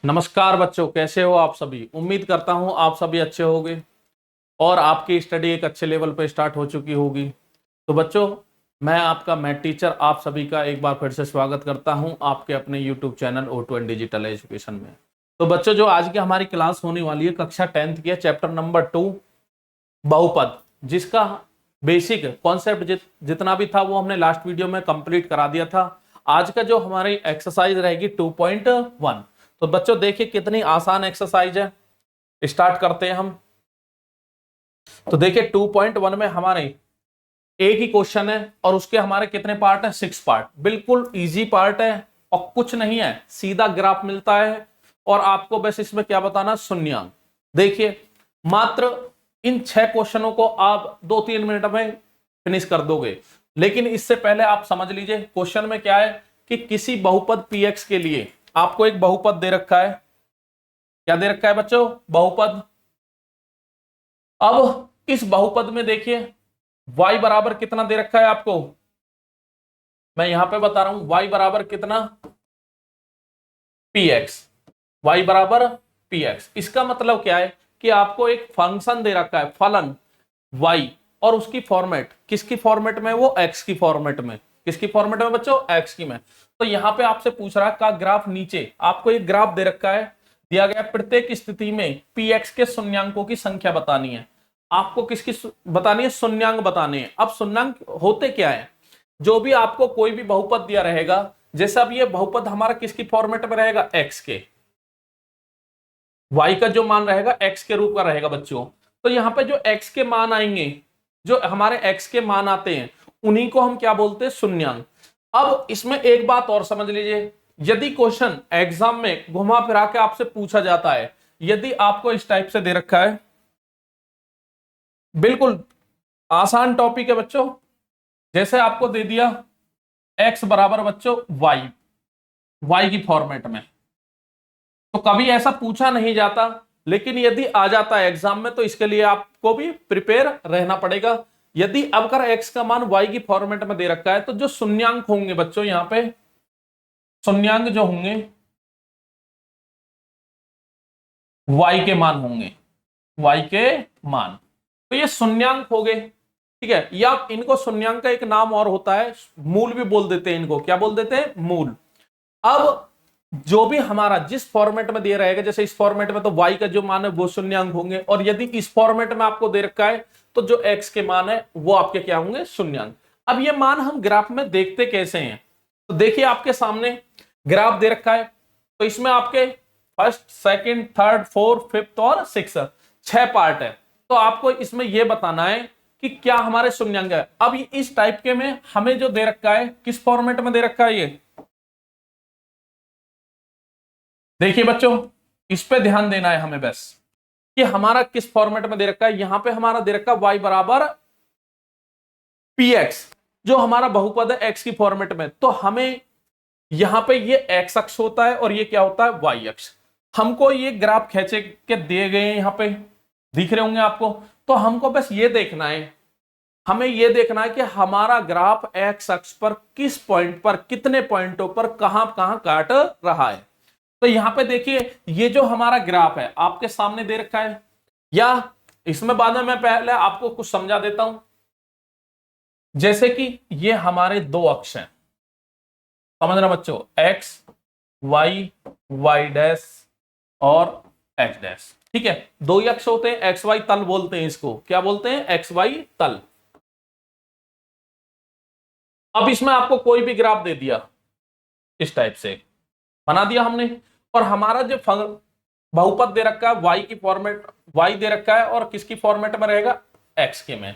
नमस्कार बच्चों, कैसे हो आप सभी। उम्मीद करता हूं आप सभी अच्छे होंगे और आपकी स्टडी एक अच्छे लेवल पर स्टार्ट हो चुकी होगी। तो बच्चों, मैं आपका मैथ टीचर आप सभी का एक बार फिर से स्वागत करता हूं आपके अपने YouTube channel O2 and digital education में। तो बच्चों, जो आज की हमारी क्लास होने वाली है कक्षा 10th की है, चैप्टर नंबर 2 बहुपद, जिसका बेसिक कॉन्सेप्ट जितना भी था वो हमने लास्ट वीडियो में कंप्लीट करा दिया था। आज का जो हमारी एक्सरसाइज रहेगी 2.1। तो बच्चों देखिए कितनी आसान एक्सरसाइज है। स्टार्ट करते हैं हम। तो देखिए 2.1 में हमारे एक ही क्वेश्चन है और उसके हमारे कितने पार्ट हैं? 6 पार्ट। बिल्कुल इजी पार्ट है और कुछ नहीं है, सीधा ग्राफ मिलता है और आपको बस इसमें क्या बताना, शून्यांक। देखिए मात्र इन 6 क्वेश्चनों को आप 2-3 मिनट में फिनिश कर दोगे। लेकिन इससे पहले आप समझ लीजिए क्वेश्चन में क्या है कि किसी बहुपद px के लिए आपको एक बहुपद दे रखा है। क्या दे रखा है बच्चों? बहुपद। अब इस बहुपद में देखिए y बराबर कितना दे रखा है आपको, मैं यहां पे बता रहा हूं। y बराबर कितना? px। y बराबर px। इसका मतलब क्या है कि आपको एक फंक्शन दे रखा है, फलन y, और उसकी फॉर्मेट किसकी फॉर्मेट में? वो x की फॉर्मेट में। किसकी फॉर्मेट में बच्चों? x की में। तो यहां पे आपसे पूछ रहा है का ग्राफ, नीचे आपको एक ग्राफ दे रखा है, दिया गया प्रत्येक स्थिति में px के शून्यांकों की संख्या बतानी है। आपको किसकी बतानी है? शून्यांक बताने हैं। अब शून्यांक होते क्या है? जो भी आपको कोई भी बहुपद दिया रहेगा, जैसे अब ये बहुपद हमारा किसकी फॉर्मेट में रहेगा? x के। y का जो मान रहेगा x के रूप का रहेगा बच्चों। तो यहां पे जो x के मान आएंगे, जो हमारे x के मान आते हैं, उन्हीं को हम क्या बोलते हैं? शून्यांक। अब इसमें एक बात और समझ लीजिए, यदि क्वेश्चन एग्जाम में घुमा फिरा के आपसे पूछा जाता है, यदि आपको इस टाइप से दे रखा है, बिल्कुल आसान टॉपिक है बच्चों, जैसे आपको दे दिया x बराबर बच्चों y की फॉर्मेट में, तो कभी ऐसा पूछा नहीं जाता, लेकिन यदि आ जाता है एग्जाम में तो इसके लिए आपको भी प्रिपेयर रहना पड़ेगा। यदि अब अगर x का मान y की फॉर्मेट में दे रखा है, तो जो शून्यांक होंगे बच्चों, यहां पे शून्यांक जो होंगे y के मान होंगे, y के मान। तो ये शून्यांक हो गए, ठीक है। या इनको शून्यांक का एक नाम और होता है, मूल भी बोल देते हैं इनको। क्या बोल देते हैं? मूल। अब जो भी हमारा जिस फॉर्मेट में दिया रहेगा, जैसे इस फॉर्मेट में तो y का जो मान है वो शून्यांक होंगे, और यदि इस फॉर्मेट में आपको दे रखा है तो जो x के मान है वो आपके क्या होंगे? शून्यांक। अब ये मान हम ग्राफ में देखते कैसे हैं? तो देखिए आपके सामने ग्राफ दे रखा है, तो इसमें आपके first, second, third, fourth, fifth और सिक्स 6 पार्ट है। तो आपको इसमें यह बताना है कि क्या हमारे शून्यांक है। अब इस टाइप के में हमें जो दे रखा है, किस फॉर्मेट में दे रखा है, ये देखिए बच्चों, इस पे ध्यान देना है हमें बस, कि हमारा किस फॉर्मेट में दे रखा है। यहां पे हमारा दे रखा है y बराबर px, जो हमारा बहुपद है x की फॉर्मेट में। तो हमें यहां पे ये x अक्ष होता है और ये क्या होता है? y अक्ष। हमको ये ग्राफ खींचे के दिए गए हैं, यहां पे दिख रहे होंगे आपको। तो हमको बस ये देखना है, हमें यह देखना है कि हमारा ग्राफ x अक्ष पर किस पॉइंट पर, कितने पॉइंटों पर, कहां कहां काट रहा है। तो यहां पे देखिए ये जो हमारा ग्राफ है आपके सामने दे रखा है, या इसमें बाद में मैं पहले आपको कुछ समझा देता हूं। जैसे कि ये हमारे दो अक्ष हैं, समझना बच्चों, x y, y डैश और x डैश, ठीक है। दो ही अक्ष होते हैं, xy तल बोलते हैं इसको। क्या बोलते हैं? xy तल। अब इसमें आपको कोई भी ग्राफ दे दिया, इस टाइप से बना दिया हमने, और हमारा जो बहुपद दे रखा है y की फॉर्मेट, y दे रखा है और किसकी फॉर्मेट में रहेगा? x के में।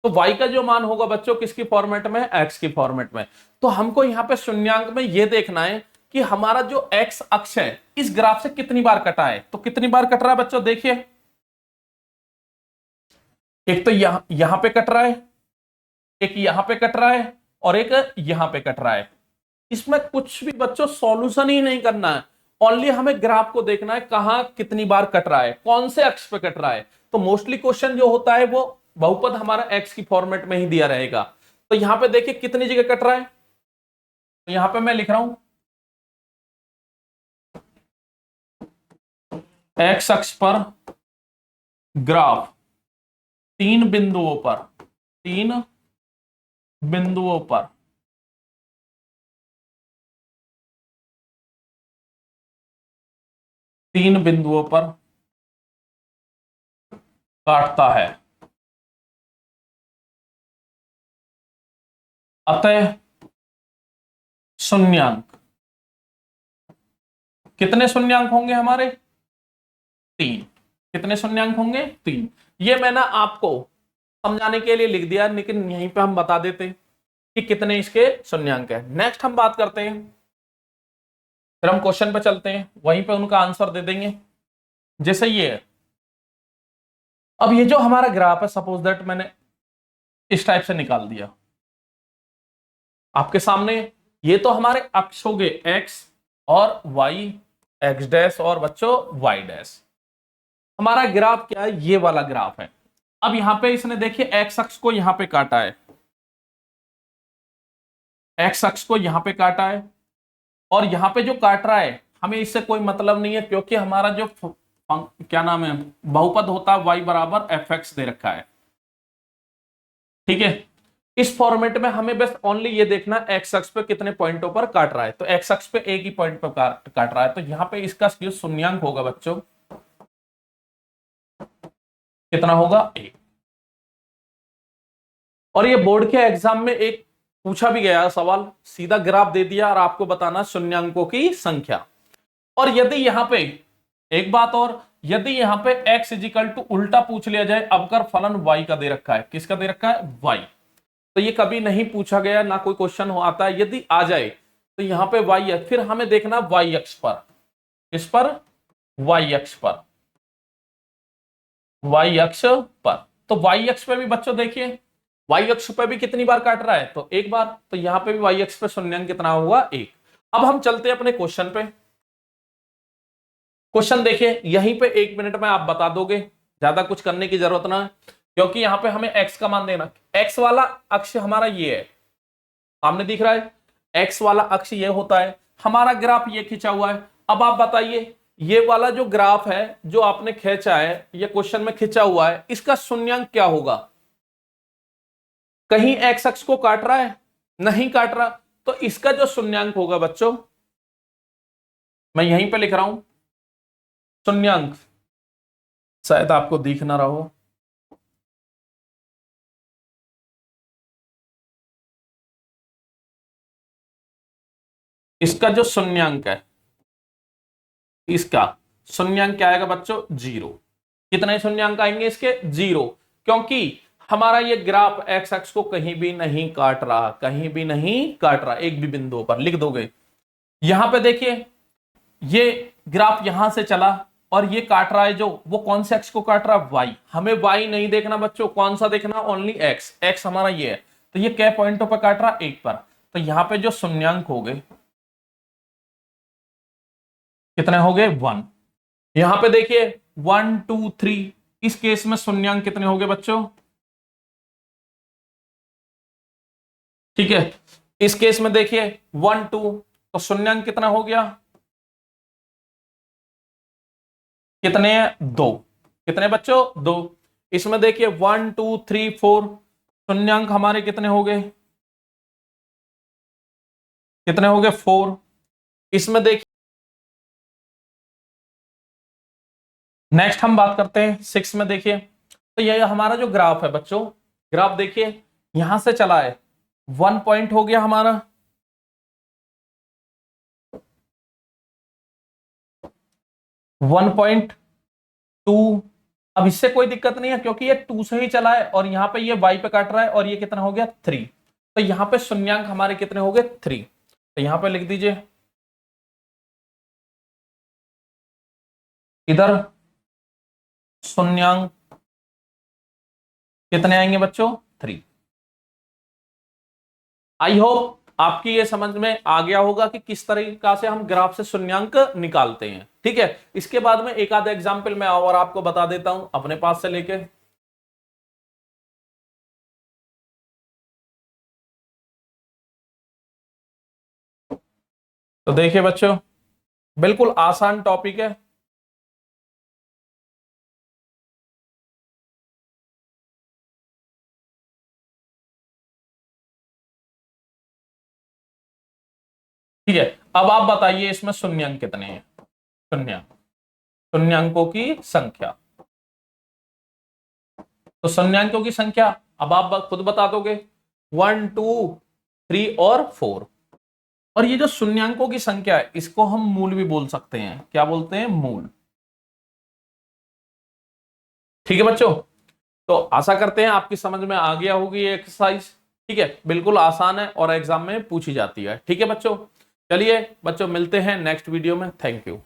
तो y का जो मान होगा बच्चों किसकी फॉर्मेट में? x की फॉर्मेट में। तो हमको यहां पे शून्यांक में यह देखना है कि हमारा जो x अक्ष है इस ग्राफ से कितनी बार कटा है। तो कितनी बार कट रहा है बच्चों? देखिए, एक तो यहां पे कट रहा है, एक यहां पे कट रहा है और एक यहां पे कट रहा है। इसमें कुछ भी बच्चों सॉल्यूशन ही नहीं करना है, ओनली हमें ग्राफ को देखना है कहां कितनी बार कट रहा है, कौन से अक्ष पे कट रहा है। तो मोस्टली क्वेश्चन जो होता है वो बहुपद हमारा एक्स की फॉर्मेट में ही दिया रहेगा। तो यहां पे देखिए कितनी जगह कट रहा है, तो यहां पे मैं लिख रहा हूं एक्स अक्ष पर ग्राफ तीन बिंदुओं पर, तीन बिंदुओं पर तीन बिंदुओं पर काटता है, अतः शून्यांक, कितने शून्यांक होंगे हमारे? तीन। कितने शून्यांक होंगे? तीन। ये मैंने आपको समझाने के लिए लिख दिया, लेकिन यहीं पे हम बता देते कि कितने इसके शून्यांक है। नेक्स्ट हम बात करते हैं, फिर हम क्वेश्चन पे चलते हैं, वहीं पे उनका आंसर दे देंगे। जैसे ये है, अब ये जो हमारा ग्राफ है, सपोज दैट मैंने इस टाइप से निकाल दिया आपके सामने। ये तो हमारे अक्ष हो गए एक्स और वाई, एक्स डैश और बच्चों वाई डैश। हमारा ग्राफ क्या है? ये वाला ग्राफ है। अब यहां पे इसने देखिए एक्स अक्ष को यहां पे काटा है, एक्स अक्ष को यहां पे काटा है, और यहां पे जो काट रहा है हमें इससे कोई मतलब नहीं है, क्योंकि हमारा जो क्या नाम है बहुपद होता है y बराबर एफ एक्स दे रखा है। ठीक है, इस फॉर्मेट में हमें बस ओनली ये देखना एक्स अक्ष पे कितने पॉइंटों पर काट रहा है। तो एक्स अक्ष पे एक ही पॉइंट पर काट रहा है, तो यहां पे इसका जो शून्यांक होगा बच्चों कितना होगा? एक। और ये बोर्ड के एग्जाम में एक पूछा भी गया सवाल, सीधा ग्राफ दे दिया और आपको बताना शून्यांकों की संख्या। और यदि यहां पे एक बात और, यदि यहां पे x इजिकल टू उल्टा पूछ लिया जाए, अवकर फलन y का दे रखा है, किसका दे रखा है? y। तो ये कभी नहीं पूछा गया, ना कोई क्वेश्चन हो आता है। यदि आ जाए तो यहां पे y है, फिर हमें देखना y अक्ष पर, इस पर y अक्ष पर, y अक्ष पर। तो y अक्ष पे भी बच्चों देखिए, y अक्ष पे भी कितनी बार काट रहा है? तो एक बार। तो यहां पे भी y अक्ष पे शून्यांक कितना हुआ? एक। अब हम चलते हैं अपने क्वेश्चन पे। क्वेश्चन देखिए, यहीं पे 1 मिनट में आप बता दोगे, ज्यादा कुछ करने की जरूरत ना है, क्योंकि यहां पे हमें x का मान देना। x वाला अक्ष हमारा ये है, सामने दिख रहा है, x वाला अक्ष ये होता है, हमारा ग्राफ ये खींचा हुआ है। अब आप बताइए, ये वाला जो ग्राफ है जो आपने खींचा है, ये क्वेश्चन में खींचा हुआ है, इसका शून्यांक क्या होगा? कहीं x अक्ष को काट रहा है? नहीं काट रहा। तो इसका जो शून्यांक होगा बच्चों, मैं यहीं पे लिख रहा हूं शून्यांक, शायद आपको दिख ना रहा हो। इसका जो शून्यांक है, इसका शून्यांक क्या आएगा बच्चों? जीरो। कितने शून्यांक आएंगे इसके? जीरो, क्योंकि हमारा ये ग्राफ एक्स एक्स को कहीं भी नहीं काट रहा, कहीं भी नहीं काट रहा, एक भी बिंदु पर। लिख दोगे यहां पे देखिए, ये ग्राफ यहां से चला और ये काट रहा है जो, वो कौन से एक्स को काट रहा है? वाई। हमें वाई नहीं देखना बच्चों, कौन सा देखना? Only x. एक्स हमारा ये है, तो ये क्या पॉइंटों पर काट रहा? एक पर। तो यहां पे जो शून्यांक हो गए कितने हो गए? वन। यहां पे देखिए 1 2 3, इस केस में शून्यांक कितने हो गए बच्चों? ठीक है, इस केस में देखिए 1 2, तो शून्यांक कितना हो गया? कितने? दो। कितने बच्चों? दो। इसमें देखिए 1 2 3 4, शून्यांक हमारे कितने हो गए? कितने हो गए? फोर। इसमें देखिए नेक्स्ट हम बात करते हैं 6 में। देखिए, तो ये हमारा जो ग्राफ है बच्चों, ग्राफ देखिए यहां से चला है, 1 पॉइंट हो गया हमारा, 1.2। अब इससे कोई दिक्कत नहीं है, क्योंकि ये 2 से ही चला है, और यहां पे ये y पे काट रहा है, और ये कितना हो गया? 3। तो यहां पे शून्यांक हमारे कितने हो गए? 3। तो यहां पे लिख दीजिए, इधर शून्यांक कितने आएंगे बच्चों? 3। आई होप आपकी ये समझ में आ गया होगा कि किस तरीका से हम ग्राफ से शून्यांक निकालते हैं। ठीक है, इसके बाद में एक आधा एग्जाम्पल मैं और आपको बता देता हूं अपने पास से लेके। तो देखिए बच्चों, बिल्कुल आसान टॉपिक है, ठीक है, अब आप बताइए इसमें शून्यांक कितने हैं? शून्यांकों की संख्या। तो शून्यांकों की संख्या अब आप खुद बता दोगे, 1 2 3 और 4। और ये जो शून्यांकों की संख्या है इसको हम मूल भी बोल सकते हैं। क्या बोलते हैं? मूल। ठीक है बच्चों, तो आशा करते हैं आपकी समझ में आ गया होगी ये एक्सरसाइज। ठीक है, बिल्कुल आसान है और एग्जाम में पूछी जाती है। ठीक है बच्चों, चलिए बच्चों मिलते हैं नेक्स्ट वीडियो में। Thank you.